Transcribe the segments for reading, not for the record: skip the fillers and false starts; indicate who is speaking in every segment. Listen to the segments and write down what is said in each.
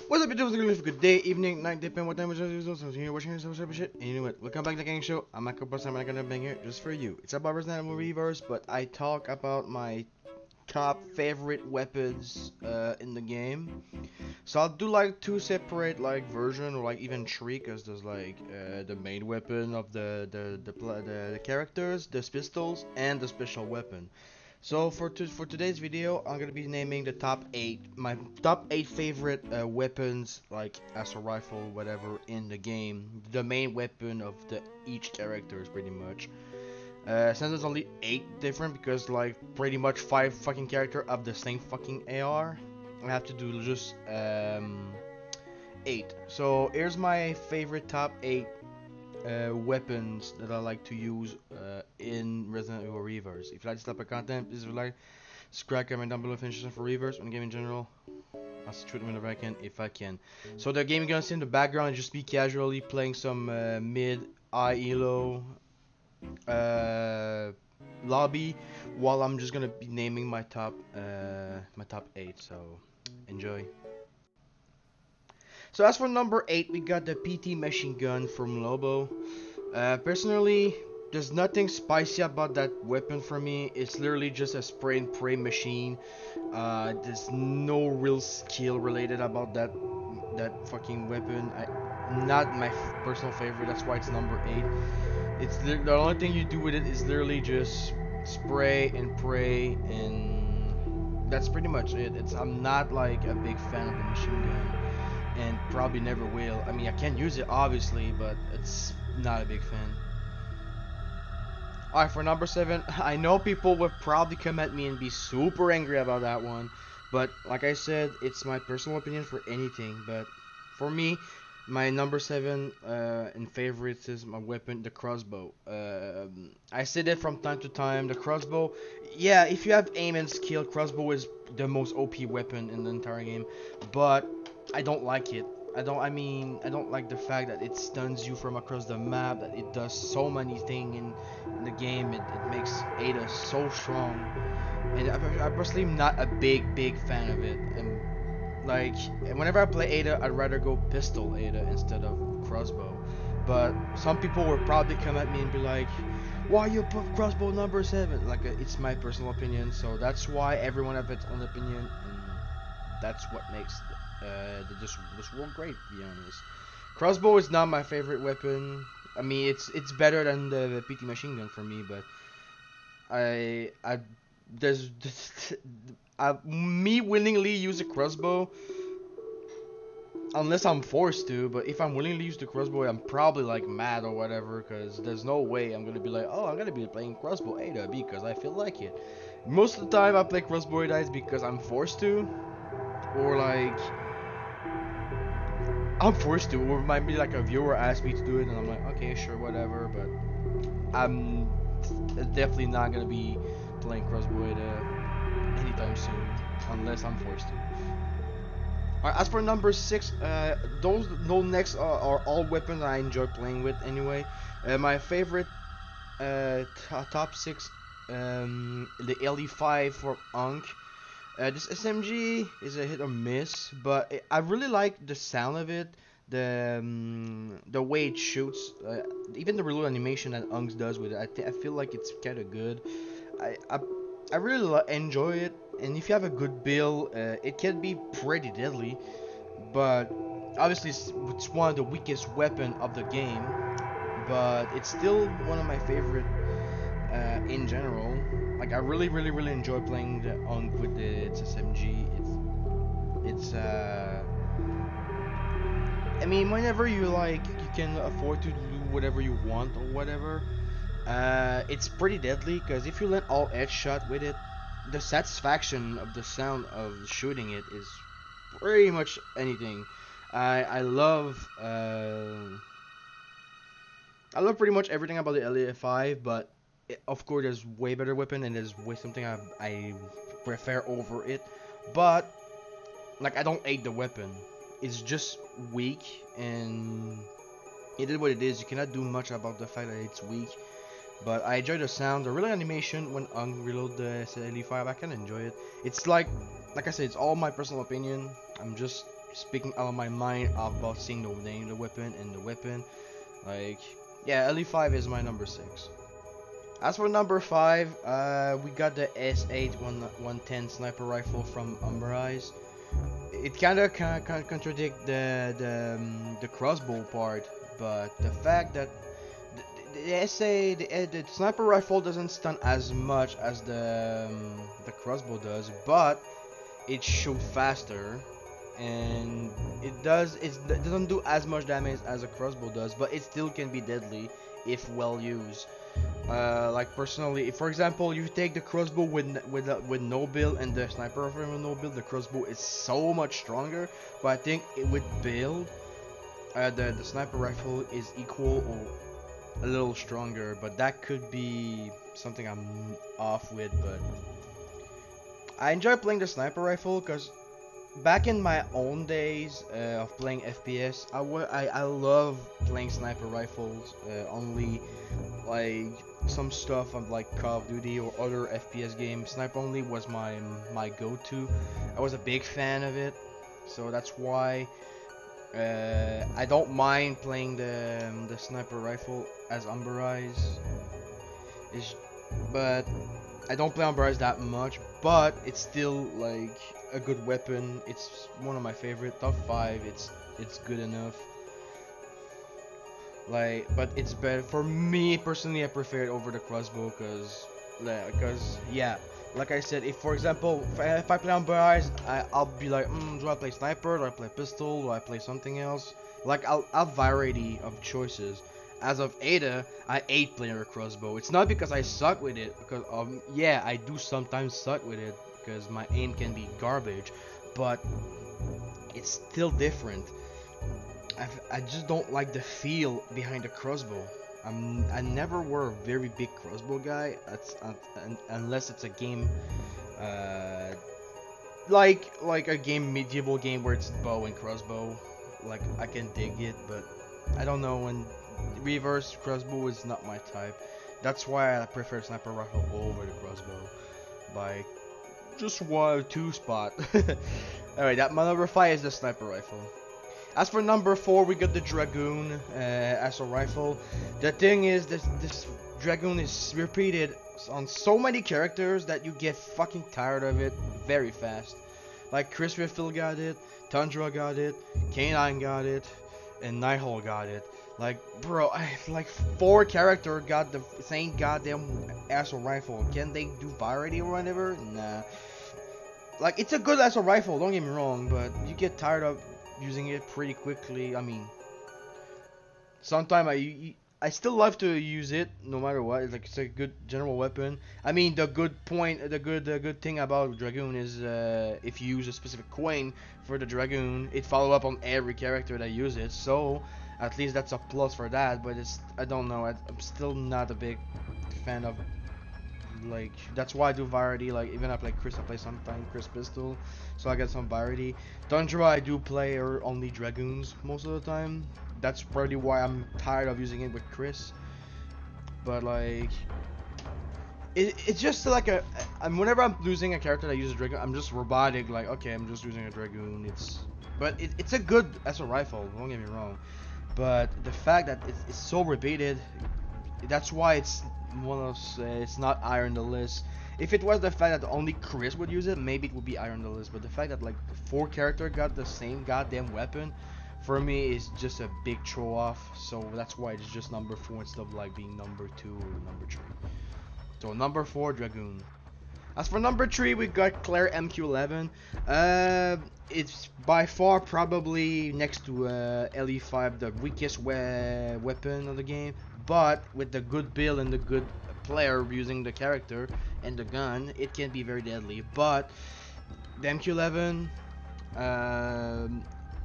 Speaker 1: What's up, YouTube? Good day, evening, night, depending what time it is. So you're watching some type of shit. And you know what? Welcome back to the Gang Show. I'm Michael Bus. I'm not gonna bang here just for you. It's about Resident Evil Reverse, but I talk about my top favorite weapons in the game. So I'll do like two separate like version or like even three, cause there's like the main weapon of the characters, the pistols, and the special weapon. So for today's video, I'm gonna be naming the my top eight favorite weapons, like assault rifle, whatever, in the game. The main weapon of the each characters, pretty much. Since there's only eight different, because like pretty much five fucking character have the same fucking AR, I have to do just eight. So here's my favorite top eight weapons that I like to use in Resident Evil Reverse. If you like this type of content, please like, subscribe, comment down below, finish for Reverse. On the game in general, I'll treat them whenever I can, if I can. So the game you're gonna see in the background is just me casually playing some mid, high, elo lobby, while I'm just gonna be naming my top eight. So enjoy. So as for number eight, we got the PT machine gun from Lobo. Personally, there's nothing spicy about that weapon for me. It's literally just a spray and pray machine. There's no real skill related about that fucking weapon. Not my personal favorite. That's why it's number eight. The only thing you do with it is literally just spray and pray, and that's pretty much it. I'm not like a big fan of the machine gun, and probably never will. I mean, I can use it obviously, but it's not a big fan. Alright, for number seven, I know people will probably come at me and be super angry about that one, but like I said, it's my personal opinion for anything. But for me, my number seven in favorites is my weapon, the crossbow. I say that from time to time. The crossbow, yeah, if you have aim and skill, crossbow is the most OP weapon in the entire game, but I don't like it. I don't like the fact that it stuns you from across the map, that it does so many things in the game. It makes Ada so strong. And I personally am not a big fan of it. And like, whenever I play Ada, I'd rather go pistol Ada instead of crossbow. But some people will probably come at me and be like, why you put crossbow number seven? Like, it's my personal opinion, so that's why everyone has its own opinion, and that's what makes this world great, to be honest. Crossbow is not my favorite weapon. I mean, it's better than the PT machine gun for me, but I there's me willingly use a crossbow unless I'm forced to. But if I'm willingly use the crossbow, I'm probably like mad or whatever, because there's no way I'm gonna be like, oh, I'm gonna be playing crossbow Ada because I feel like it. Most of the time I play crossbow Ada because I'm forced to, or like I'm forced to, or it might be like a viewer asked me to do it, and I'm like, okay, sure, whatever. But I'm definitely not gonna be playing crossbow anytime soon, unless I'm forced to. Alright, as for number six, those next are all weapons I enjoy playing with anyway. My favorite top six, the LE5 for Ankh. This SMG is a hit or miss, but I really like the sound of it, the way it shoots, even the reload animation that Unks does with it. I feel like it's kind of good. I I, I really enjoy it, and if you have a good build, it can be pretty deadly. But obviously, it's one of the weakest weapon of the game, but it's still one of my favorite in general. Like, I really enjoy playing the Unk with its SMG. It's I mean, whenever you like, you can afford to do whatever you want or whatever. It's pretty deadly, because if you let all edge shot with it, the satisfaction of the sound of shooting it is pretty much anything. I love pretty much everything about the LA5, but of course there's way better weapon, and there's way something I prefer over it. But like, I don't hate the weapon. It's just weak, and it is what it is. You cannot do much about the fact that it's weak. But I enjoy the sound, the real animation when reload the LE5. I can enjoy it. It's like I said, it's all my personal opinion. I'm just speaking out of my mind about seeing the name, the weapon, and the weapon. Like, yeah, LE5 is my number 6. As for number 5, we got the S8 110 sniper rifle from Umbrize. It kind of contradict the crossbow part, but the fact that the SA the sniper rifle doesn't stun as much as the crossbow does, but it shoots faster, and it doesn't do as much damage as a crossbow does, but it still can be deadly if well used. Like personally, if for example you take the crossbow with no build and the sniper rifle with no build, the crossbow is so much stronger. But I think with build, the sniper rifle is equal or a little stronger. But that could be something I'm off with. But I enjoy playing the sniper rifle because back in my own days of playing FPS, I love playing sniper rifles. Only like some stuff on like Call of Duty or other FPS games, sniper only was my go-to. I was a big fan of it, so that's why I don't mind playing the sniper rifle as Umbrize. But I don't play Umbrize that much, but it's still like a good weapon. It's one of my favorite, top 5. It's good enough. Like, but it's better for me personally. I prefer it over the crossbow because yeah, like I said, if for example if I play Umbrize, I'll be like, do I play sniper? Do I play pistol? Do I play something else? Like I'll have variety of choices. As of Ada, I hate playing a crossbow. It's not because I suck with it, because yeah, I do sometimes suck with it because my aim can be garbage, but it's still different. I just don't like the feel behind the crossbow. I never were a very big crossbow guy. Unless it's a game, like a medieval game where it's bow and crossbow. Like I can dig it, but I don't know, when reverse crossbow is not my type. That's why I prefer sniper rifle over the crossbow by just 1 or 2 spot. Alright, that my number 5 is the sniper rifle. As for number 4, we got the Dragoon as a rifle. The thing is, this Dragoon is repeated on so many characters that you get fucking tired of it very fast. Like Chris Redfield got it, Tundra got it, K9 got it, and Nighthawk got it. Like, bro, like 4 characters got the same goddamn assault rifle. Can they do variety or whatever? Nah. Like, it's a good assault rifle, don't get me wrong, but you get tired of using it pretty quickly. I mean, sometimes I still love to use it no matter what. It's a good general weapon. I mean, the good thing about Dragoon is if you use a specific coin for the Dragoon, it follow up on every character that use it. So at least that's a plus for that. But I don't know. I'm still not a big fan of, like, that's why I do variety. Like even I play Chris, I play sometimes Chris pistol, so I get some variety. Tundra, I do play only Dragoons most of the time. That's probably why I'm tired of using it with Chris. But like, it's just like whenever I'm losing a character that uses Dragoon, I'm just robotic. Like, okay, I'm just using a Dragoon. It's a good assault rifle. Don't get me wrong. But the fact that it's so repeated, that's why it's one of those, it's not higher on the list. If it was the fact that only Chris would use it, maybe it would be higher on the list. But the fact that like 4 characters got the same goddamn weapon, for me is just a big throw off. So that's why it's just number 4 instead of like being number 2 or number 3. So number 4, Dragoon. As for number 3, we got Claire MQ-11. It's by far probably next to LE5 the weakest weapon of the game. But with the good build and the good player using the character and the gun, it can be very deadly. But the MQ-11,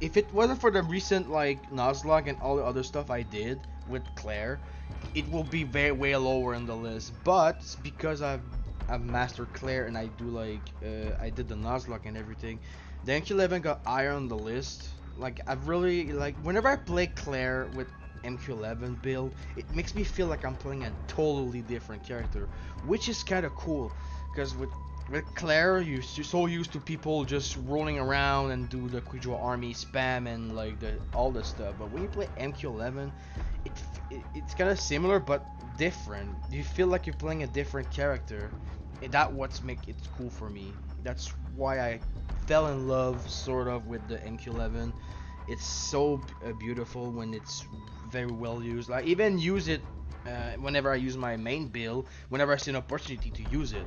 Speaker 1: if it wasn't for the recent like Nuzlocke and all the other stuff I did with Claire, it will be way lower on the list. But it's because I've mastered Claire and I do like I did the Nuzlocke and everything, the MQ-11 got higher on the list. Like I've really, like, whenever I play Claire with MQ-11 build, it makes me feel like I'm playing a totally different character, which is kind of cool, because with Claire, you're so used to people just rolling around and do the quick draw army spam and like the all this stuff. But when you play MQ11, it's kind of similar but different. You feel like you're playing a different character. And that what's make it cool for me. That's why I fell in love sort of with the MQ11. It's so beautiful when it's very well used. Like even use it whenever I use my main build. Whenever I see an opportunity to use it,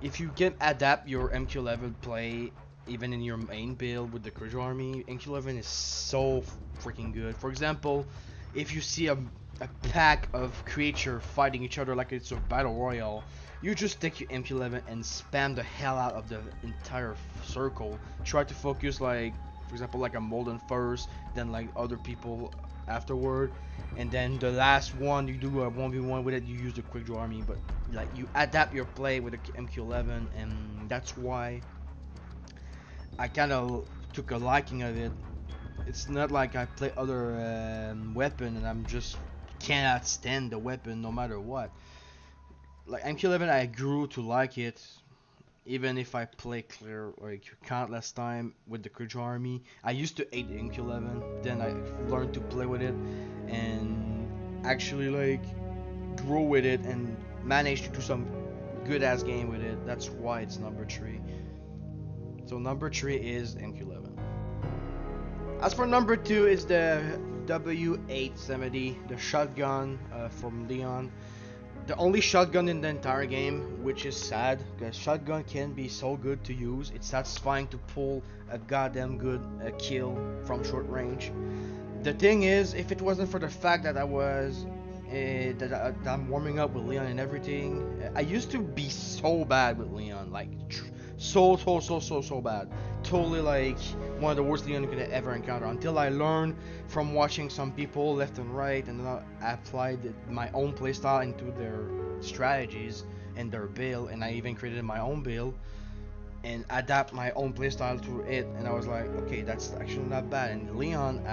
Speaker 1: if you can adapt your MQ11 play even in your main build with the Kruger army, MQ11 is so freaking good. For example, if you see a pack of creature fighting each other like it's a battle royale, you just take your MQ11 and spam the hell out of the entire circle. Try to focus like, for example, like a Molden first, then like other people afterward, and then the last one you do a 1v1 with it, you use the quick draw army. But like you adapt your play with the MQ11, and that's why I kind of took a liking of it. It's not like I play other weapon and I'm just cannot stand the weapon no matter what. Like MQ11, I grew to like it, even if I play clear like countless time with the Kruger army. I used to hate the MQ11, then I learned to play with it and actually like grow with it and managed to do some good ass game with it. That's why it's number 3. So number 3 is MQ11. As for number 2 is the W870, the shotgun from Leon. The only shotgun in the entire game, which is sad, because shotgun can be so good to use. It's satisfying to pull a goddamn good kill from short range. The thing is, if it wasn't for the fact that that I'm warming up with Leon and everything, I used to be so bad with Leon, like so bad. Totally like one of the worst Leon you could ever encounter. Until I learned from watching some people left and right, and then I applied my own playstyle into their strategies and their build, and I even created my own build and adapt my own playstyle to it. And I was like, okay, that's actually not bad. And Leon,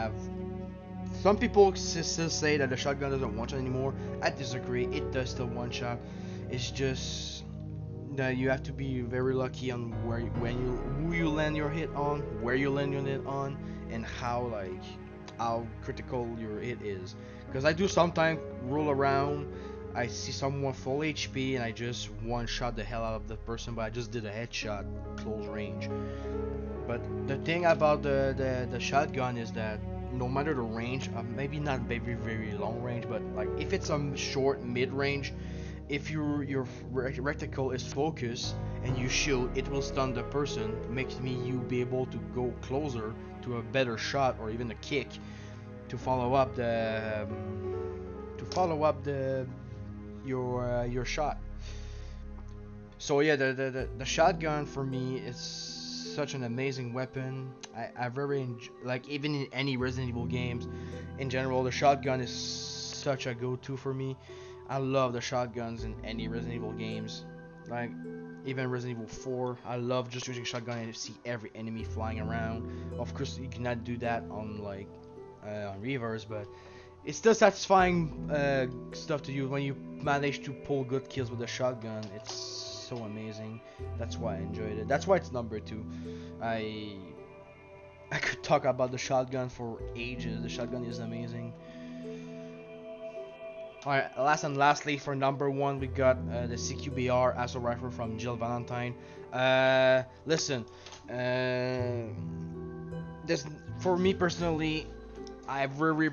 Speaker 1: some people still say that the shotgun doesn't one shot anymore. I disagree. It does still one shot. It's just that you have to be very lucky on who you land your hit on, where you land your hit on, and how critical your hit is. Because I do sometimes roll around, I see someone full HP and I just one shot the hell out of the person, but I just did a headshot close range. But the thing about the shotgun is that no matter the range, maybe not very long range, but like if it's a short mid range, if your reticle is focused and you shoot, it will stun the person, making you be able to go closer to a better shot or even a kick to follow up your shot. So yeah, the shotgun for me is such an amazing weapon. I very like even in any Resident Evil games in general, the shotgun is such a go-to for me. I love the shotguns in any Resident Evil games. Like even Resident Evil 4, I love just using shotgun and see every enemy flying around. Of course, you cannot do that on like on reverse, but it's still satisfying stuff to you when you manage to pull good kills with the shotgun. It's so amazing. That's why I enjoyed it. That's why it's number 2. I could talk about the shotgun for ages. The shotgun is amazing. Alright, last and lastly, for number 1, we got the CQBR assault rifle from Jill Valentine. Listen, this for me personally, I very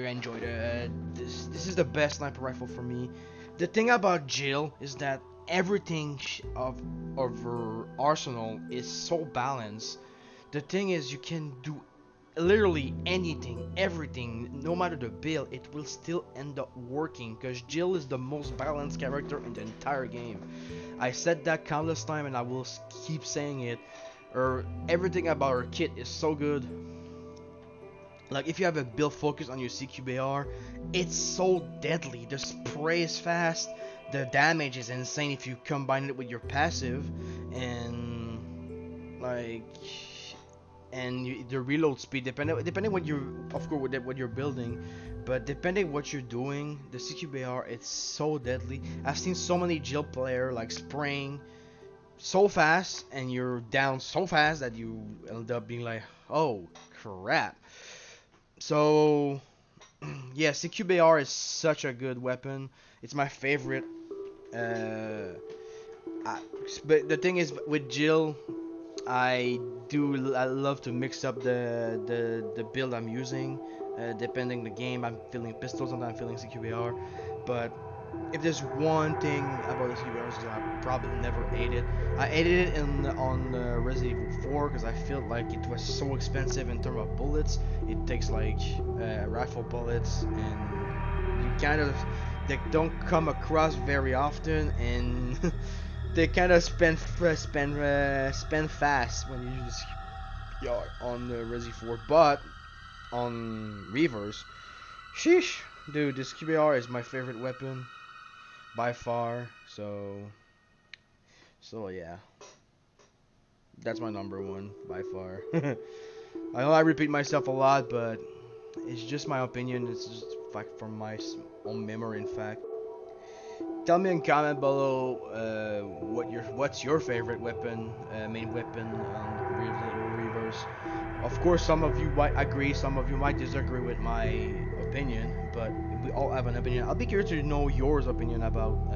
Speaker 1: enjoyed it. This is the best sniper rifle for me. The thing about Jill is that everything of her arsenal is so balanced. The thing is, you can do literally anything, everything, no matter the build, it will still end up working because Jill is the most balanced character in the entire game. I said that countless times and I will keep saying it. Everything about her kit is so good. Like if you have a build focus on your CQBR, it's so deadly. The spray is fast, the damage is insane if you combine it with your passive, and like the reload speed depending what you, of course, what you're building, but depending what you're doing, the CQBR, it's so deadly. I've seen so many Jill player like spraying so fast and you're down so fast that you end up being like, oh crap. So yeah, CQBR is such a good weapon. It's my favorite. Uh, I, but the thing is, with Jill, I love to mix up the build I'm using. Depending the game, I'm feeling pistol, sometimes I'm feeling CQBR. But if there's one thing about the CQBR is I probably never ate it. I ate it on Resident Evil 4 because I felt like it was so expensive in terms of bullets. It takes like rifle bullets, and you kind of they don't come across very often, and they kind of spend fast when you use CQBR on the Resi 4, but on Reavers, sheesh, dude, this QBR is my favorite weapon by far. So yeah, that's my number one by far. I know I repeat myself a lot, but it's just my opinion. It's just fact from my own memory. In fact, tell me in comment below what's your favorite weapon, main weapon on Reavers. Of course, some of you might agree, some of you might disagree with my opinion, but we all have an opinion. I'll be curious to know yours opinion about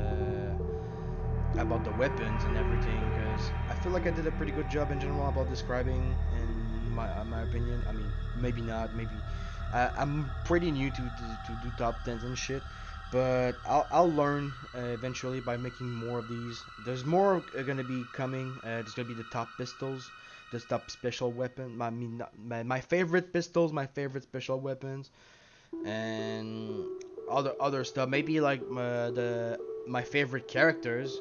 Speaker 1: the weapons and everything, because I feel like I did a pretty good job in general about describing in my opinion. I mean, maybe not, maybe I'm pretty new to do top 10s and shit, but I'll learn eventually by making more of these. There's more gonna be coming. There's gonna be the top pistols, the top special weapon. I mean, my favorite pistols, my favorite special weapons, and other stuff. Maybe like my favorite characters,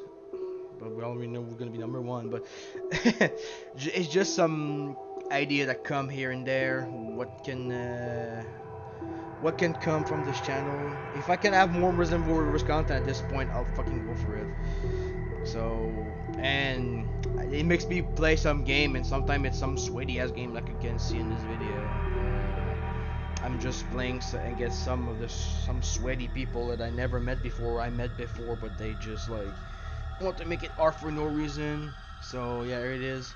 Speaker 1: but we already know we're gonna be number one. But it's just some idea that come here and there. What can come from this channel? If I can have more Resident Evil Reverse content at this point, I'll fucking go for it. So, and it makes me play some game, and sometimes it's some sweaty ass game like you can see in this video. I'm just playing and get some sweaty people that I never met before. I met before, but they just like want to make it hard for no reason. So yeah, here it is.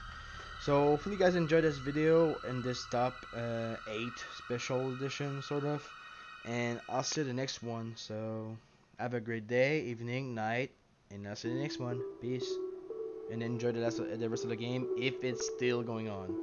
Speaker 1: So hopefully you guys enjoyed this video and this top 8 special edition sort of, and I'll see you the next one. So have a great day, evening, night, and I'll see you the next one. Peace, and enjoy the rest of the game if it's still going on.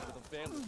Speaker 2: With a bandit.